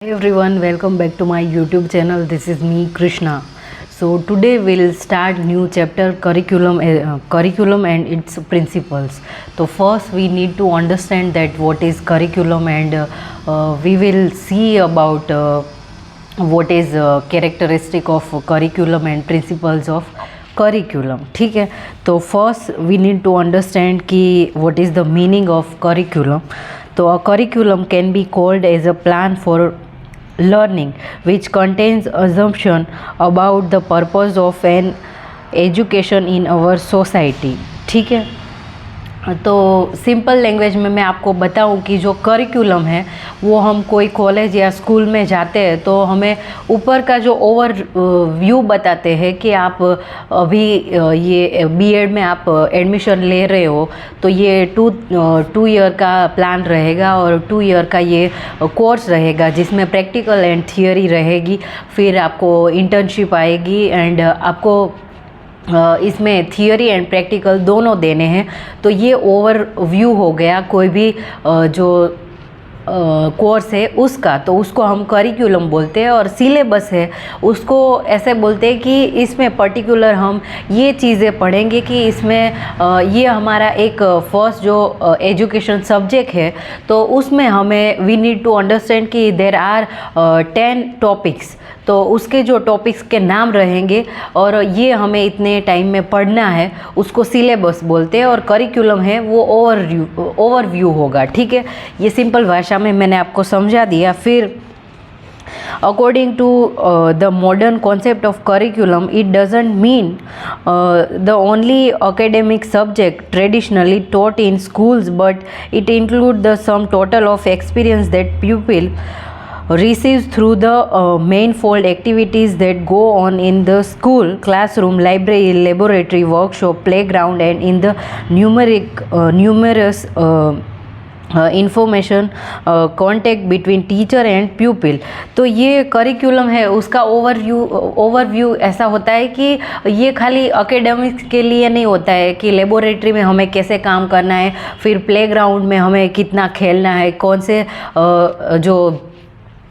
Hey everyone, welcome back to my YouTube channel. This is me Krishna. So today we'll start new chapter curriculum and its principles. So first we need to understand that what is curriculum, and we will see about what is characteristic of curriculum and principles of curriculum. ठीक है, तो first we need to understand कि what is the meaning of curriculum. तो a curriculum can be called as a plan for learning which contains assumption about the purpose of an education in our society. ठीक है, तो simple language में मैं आपको बताऊं कि जो करिकुलम है वो हम कोई कॉलेज या स्कूल में जाते हैं तो हमें ऊपर का जो ओवर व्यू बताते हैं कि आप अभी ये बीएड में आप एडमिशन ले रहे हो तो ये टू ईयर का प्लान रहेगा और 2 ईयर का ये कोर्स रहेगा जिसमें प्रैक्टिकल एंड थियोरी रहेगी, फिर आपको इंटर्नशिप आएगी एंड आपको इसमें थियोरी एंड प्रैक्टिकल दोनों देने हैं। तो ये ओवर व्यू हो गया कोई भी जो कोर्स है उसका, तो उसको हम करिकुलम बोलते हैं। और सिलेबस है उसको ऐसे बोलते हैं कि इसमें पर्टिकुलर हम ये चीज़ें पढ़ेंगे कि इसमें ये हमारा एक फर्स्ट जो एजुकेशन सब्जेक्ट है तो उसमें हमें वी नीड टू अंडरस्टैंड कि देर आर 10 टॉपिक्स, तो उसके जो टॉपिक्स के नाम रहेंगे और ये हमें इतने टाइम में पढ़ना है उसको सिलेबस बोलते हैं और करिकुलम है वो ओवरव्यू होगा। ठीक है, ये सिंपल भाषा में मैंने आपको समझा दिया। फिर according to the modern concept of curriculum, it doesn't mean the only academic subject traditionally taught in schools, but it includes the sum total of experience that pupil receives through the manifold activities that go on in the school, classroom, library, laboratory, workshop, playground, and in the numerous information contact between teacher and प्यूपिल। तो ये curriculum है उसका overview ऐसा होता है कि ये खाली एकेडमिक्स के लिए नहीं होता है कि लेबोरेटरी में हमें कैसे काम करना है, फिर प्लेग्राउंड में हमें कितना खेलना है, कौन से जो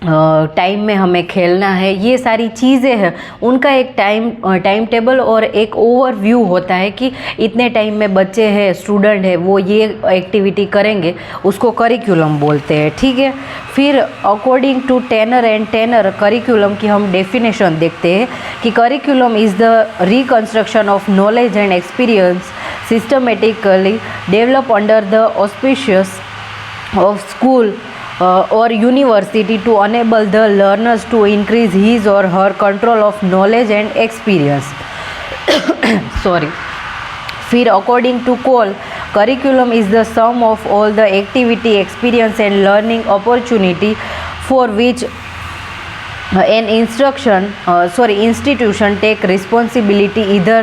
टाइम में हमें खेलना है, ये सारी चीज़ें हैं उनका एक टाइम टेबल और एक ओवरव्यू होता है कि इतने टाइम में बच्चे हैं स्टूडेंट है वो ये एक्टिविटी करेंगे, उसको करिकुलम बोलते हैं। ठीक है, फिर according to Tanner and Tanner curriculum की हम डेफिनेशन देखते हैं कि curriculum is the reconstruction of knowledge and experience systematically develop under the auspicious of school or university to enable the learners to increase his or her control of knowledge and experience. Sorry. फिर according to Cole, curriculum is the sum of all the activity, experience and learning opportunity for which an institution take responsibility either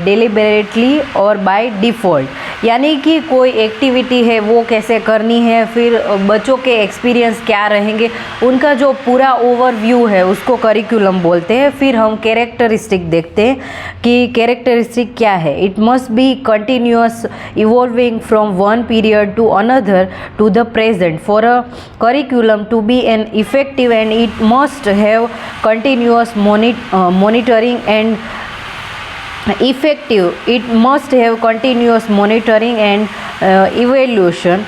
deliberately or by default। यानी कि कोई activity है वो कैसे करनी है, फिर बच्चों के एक्सपीरियंस क्या रहेंगे, उनका जो पूरा ओवरव्यू है उसको करिकुलम बोलते हैं। फिर हम कैरेक्टरिस्टिक देखते हैं कि कैरेक्टरिस्टिक क्या है। It must be continuous evolving from one period to another to the present for a curriculum to be an effective, and it must have continuous monitoring and effective. It must have continuous monitoring and evaluation.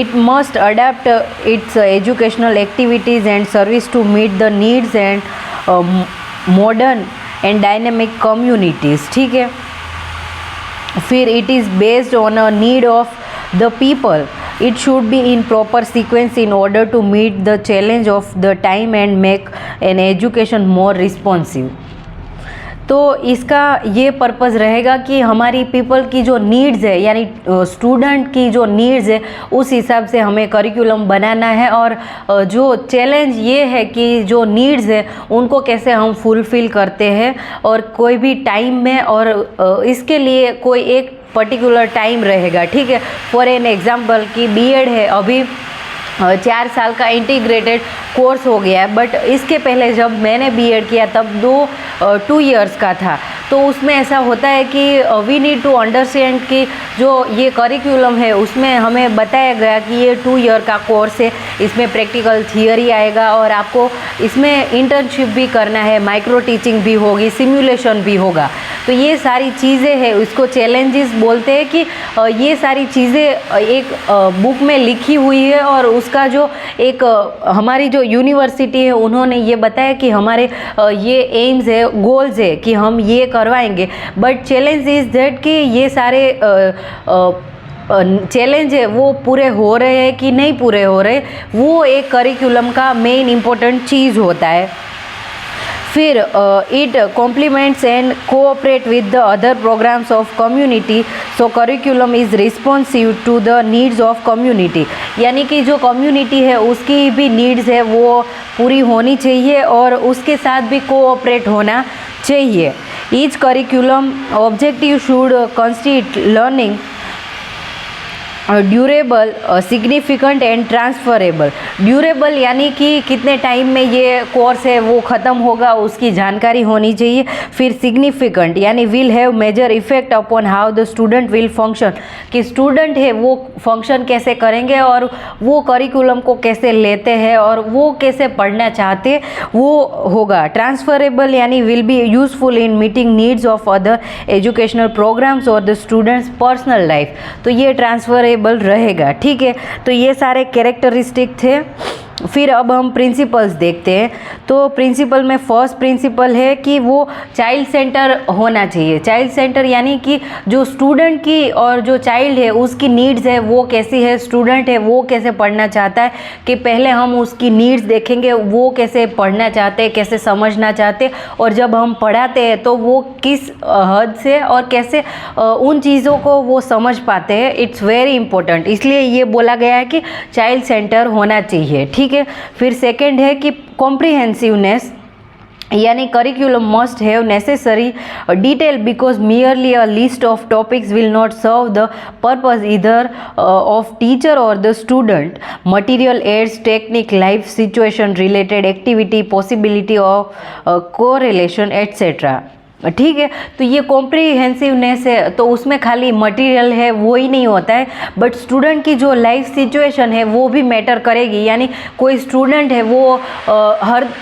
It must adapt its educational activities and service to meet the needs and modern and dynamic communities। ठीक है, फिर it is based on a need of the people. It should be in proper sequence in order to meet the challenge of the time and make an education more responsive। तो इसका ये purpose रहेगा कि हमारी people की जो needs है यानी स्टूडेंट की जो नीड्स है उस हिसाब से हमें करिकुलम बनाना है, और जो चैलेंज ये है कि जो नीड्स है उनको कैसे हम फुलफ़िल करते हैं और कोई भी टाइम में, और इसके लिए कोई एक पर्टिकुलर टाइम रहेगा। ठीक है, फॉर एन एग्जांपल कि बीएड है अभी 4 साल का इंटीग्रेटेड कोर्स हो गया है, बट इसके पहले जब मैंने बीएड किया तब 2 ईयर्स का था। तो उसमें ऐसा होता है कि वी नीड टू अंडरस्टैंड कि जो ये करिकुलम है उसमें हमें बताया गया कि ये 2 ईयर का कोर्स है, इसमें प्रैक्टिकल थियरी आएगा और आपको इसमें इंटर्नशिप भी करना है, माइक्रो टीचिंग भी होगी, सिमुलेशन भी होगा। तो ये सारी चीज़ें हैं, इसको चैलेंजेस बोलते हैं कि ये सारी चीज़ें एक बुक में लिखी हुई है और उसका जो एक हमारी जो यूनिवर्सिटी है उन्होंने ये बताया कि हमारे ये एम्स है, गोल्स है कि हम ये करवाएंगे। बट चैलेंज इज़ दैट कि ये सारे चैलेंज है वो पूरे हो रहे हैं कि नहीं पूरे हो रहे, वो एक करिकुलम का मेन इम्पोर्टेंट चीज़ होता है। फिर it compliments and cooperate with the other programs of community, so curriculum is responsive to the needs of community, यानी कि जो कम्युनिटी है उसकी भी नीड्स है वो पूरी होनी चाहिए और उसके साथ भी कोऑपरेट होना चाहिए। Each curriculum objective should constitute learning durable, significant and transferable. Durable यानी कि कितने टाइम में ये कोर्स है वो ख़त्म होगा उसकी जानकारी होनी चाहिए। फिर सिग्निफिकेंट यानी will have major effect upon how the student will function, कि स्टूडेंट है वो फंक्शन कैसे करेंगे और वो करिकुलम को कैसे लेते हैं और वो कैसे पढ़ना चाहते वो होगा। ट्रांसफरेबल यानी will be useful in meeting needs of other educational programs और द स्टूडेंट्स पर्सनल लाइफ, तो ये ट्रांसफरेबल रहेगा। ठीक है, तो ये सारे कैरेक्टरिस्टिक थे। फिर अब हम प्रिंसिपल्स देखते हैं। तो प्रिंसिपल में फर्स्ट प्रिंसिपल है कि वो चाइल्ड सेंटर होना चाहिए। चाइल्ड सेंटर यानी कि जो स्टूडेंट की और जो चाइल्ड है उसकी नीड्स है वो कैसी है, स्टूडेंट है वो कैसे पढ़ना चाहता है, कि पहले हम उसकी नीड्स देखेंगे, वो कैसे पढ़ना चाहते हैं, कैसे समझना चाहते हैं, और जब हम पढ़ाते हैं तो वो किस हद से और कैसे उन चीज़ों को वो समझ पाते हैं। इट्स वेरी इंपॉर्टेंट, इसलिए ये बोला गया है कि चाइल्ड सेंटर होना चाहिए। ठीक है, फिर सेकंड है कि कॉम्प्रिहेंसिवनेस, यानी curriculum must have necessary detail because merely a list of topics will not serve the purpose either of teacher और the student. Material aids technique life situation related activity possibility of correlation etcetera. ठीक है, तो ये कॉम्प्रिहेंसिवनेस है तो उसमें खाली material है वो ही नहीं होता है, बट स्टूडेंट की जो लाइफ सिचुएशन है वो भी मैटर करेगी। यानी कोई स्टूडेंट है वो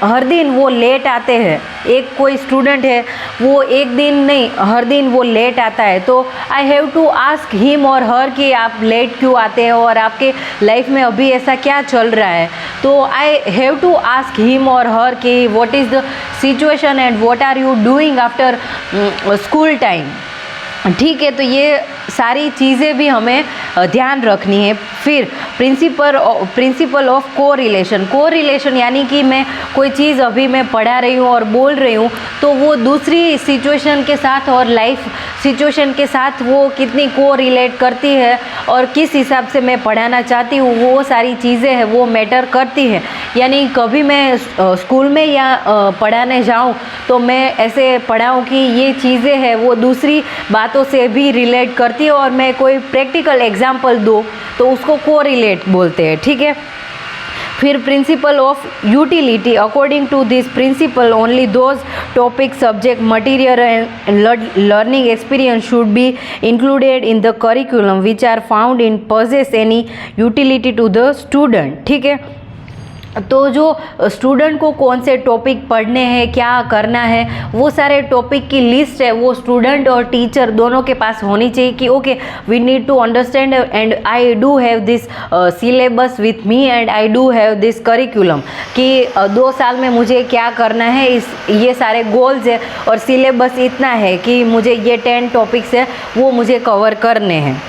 हर दिन वो लेट आते हैं, एक कोई स्टूडेंट है वो एक दिन नहीं हर दिन वो लेट आता है, तो I have to ask him और हर कि आप लेट क्यों आते हो और आपके लाइफ में अभी ऐसा क्या चल रहा है। तो I have to ask him और हर कि what is the situation and what are you doing after school time. ठीक है, तो ये सारी चीज़ें भी हमें ध्यान रखनी है। फिर प्रिंसिपल ऑफ कोरिलेशन यानी कि मैं कोई चीज़ अभी मैं पढ़ा रही हूँ और बोल रही हूँ तो वो दूसरी सिचुएशन के साथ और लाइफ सिचुएशन के साथ वो कितनी कोरिलेट करती है और किस हिसाब से मैं पढ़ाना चाहती हूँ, वो सारी चीज़ें हैं वो मैटर करती है। यानी कभी मैं स्कूल में या पढ़ाने जाऊँ तो मैं ऐसे पढ़ाऊँ कि ये चीज़ें हैं वो दूसरी बातों से भी रिलेट करती है और मैं कोई प्रैक्टिकल एग्जाम्पल दूँ तो उसको कोरिलेट बोलते हैं। ठीक है, फिर principle of utility, according to this principle only those topic subject material and learning experience should be included in the curriculum which are found in possess any utility to the student. ठीक है, तो जो student को कौन से topic पढ़ने हैं, क्या करना है, वो सारे टॉपिक की लिस्ट है वो स्टूडेंट और टीचर दोनों के पास होनी चाहिए कि okay we need to understand and I do have this syllabus with me and I do have this curriculum, कि 2 साल में मुझे क्या करना है, ये सारे गोल्स है और सिलेबस इतना है कि मुझे ये 10 टॉपिक्स है वो मुझे कवर करने हैं।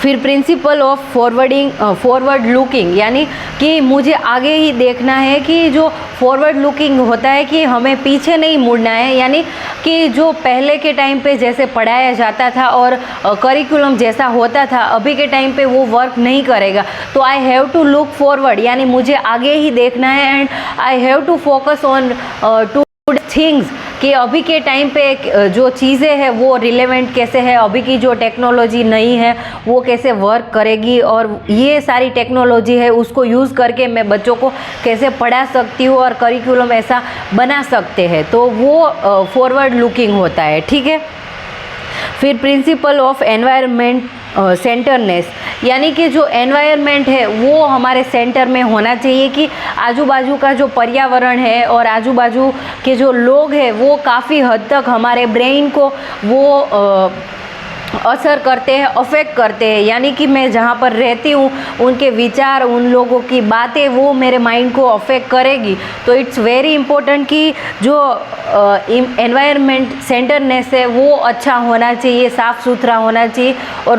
फिर प्रिंसिपल ऑफ फॉरवर्ड लुकिंग, यानी कि मुझे आगे ही देखना है, कि जो फॉरवर्ड लुकिंग होता है कि हमें पीछे नहीं मुड़ना है, यानी कि जो पहले के टाइम पे जैसे पढ़ाया जाता था और करिकुलम जैसा होता था अभी के टाइम पे वो वर्क नहीं करेगा। तो I have to look forward, यानी मुझे आगे ही देखना है and I have to focus on two things कि अभी के टाइम पे जो चीज़ें हैं वो रिलेवेंट कैसे है, अभी की जो टेक्नोलॉजी नई है वो कैसे वर्क करेगी, और ये सारी टेक्नोलॉजी है उसको यूज़ करके मैं बच्चों को कैसे पढ़ा सकती हूँ और करिकुलम ऐसा बना सकते हैं, तो वो फॉरवर्ड लुकिंग होता है, ठीक है। फिर प्रिंसिपल ऑफ एनवायरनमेंट सेंटरनेस, यानी कि जो एनवायरनमेंट है वो हमारे सेंटर में होना चाहिए, कि आजू बाजू का जो पर्यावरण है और आजू बाजू के जो लोग हैं वो काफ़ी हद तक हमारे ब्रेन को वो असर करते हैं, अफेक्ट करते हैं, यानी कि मैं जहाँ पर रहती हूँ उनके विचार, उन लोगों की बातें वो मेरे माइंड को अफेक्ट करेगी। तो इट्स वेरी इम्पोर्टेंट कि जो एनवायरनमेंट सेंटरनेस है वो अच्छा होना चाहिए, साफ़ सुथरा होना चाहिए, और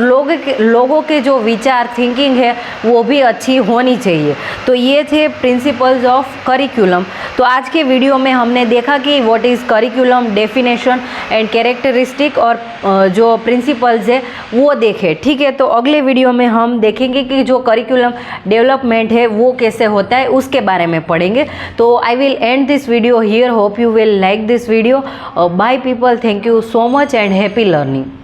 लोगों के जो विचार, थिंकिंग है वो भी अच्छी होनी चाहिए। तो ये थे प्रिंसिपल्स ऑफ करिकुलम। तो आज के वीडियो में हमने देखा कि what is curriculum, definition and characteristic, और जो प्रिंसिपल्स है वो देखे, ठीक है। तो अगले वीडियो में हम देखेंगे कि जो करिकुलम डेवलपमेंट है वो कैसे होता है, उसके बारे में पढ़ेंगे। तो I will and this video here, hope you will like this video. By people, thank you so much and happy learning.